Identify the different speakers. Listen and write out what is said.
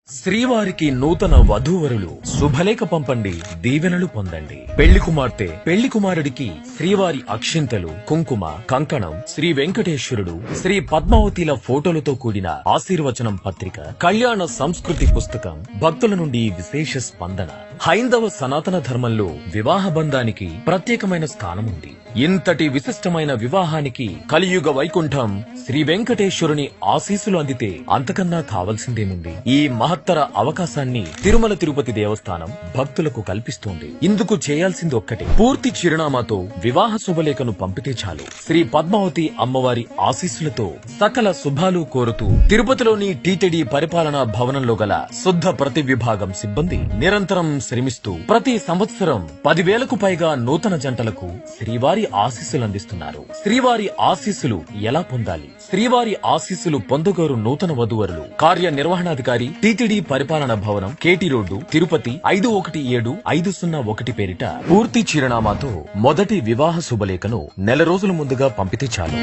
Speaker 1: శ్రీవారికి నూతన వధూవరులు శుభలేఖ పంపండి, దీవెనలు పొందండి. పెళ్లి కుమార్తె పెళ్లి కుమారుడికి శ్రీవారి అక్షింతలు, కుంకుమ, కంకణం, శ్రీ వెంకటేశ్వరుడు, శ్రీ పద్మావతిల ఫోటోలతో కూడిన ఆశీర్వచనం పత్రిక, కళ్యాణ సంస్కృతి పుస్తకం, భక్తుల నుండి విశేష స్పందన. హైందవ సనాతన ధర్మంలో వివాహ బంధానికి ప్రత్యేకమైన స్థానం ఉంది. ఇంతటి విశిష్టమైన వివాహానికి కలియుగ వైకుంఠం శ్రీ వెంకటేశ్వరుని ఆశీస్సులు అందితే అంతకన్నా కావలసిందేముంది? ఈ మహత్తర అవకాశాన్ని తిరుమల తిరుపతి దేవస్థానం భక్తులకు కల్పిస్తోంది. ఇందుకు చేయాల్సింది ఒక్కటే, పూర్తి చిరునామాతో వివాహ శుభలేఖను పంపితే చాలు. శ్రీ పద్మావతి అమ్మవారి ఆశీస్సులతో సకల శుభాలు కోరుతూ తిరుపతిలోని టీటీడీ పరిపాలనా భవనంలో గల శుద్ధ ప్రతి విభాగం సిబ్బంది నిరంతరం శ్రమిస్తూ ప్రతి సంవత్సరం 10,000కు పైగా నూతన జంటలకు శ్రీవారి ఆశీస్సులు అందిస్తున్నారు. శ్రీవారి ఆశీస్సులు ఎలా పొందాలి? శ్రీవారి ఆశీస్సులు పొందగోరు నూతన వధూవరులు కార్యనిర్వహణాధికారి, టీటీడీ పరిపాలనా భవనం, కేటీ రోడ్డు, తిరుపతి 517501 పేరిట పూర్తి చిరునామాతో మొదటి వివాహ శుభలేఖను నెల రోజుల ముందుగా పంపితే చాలు.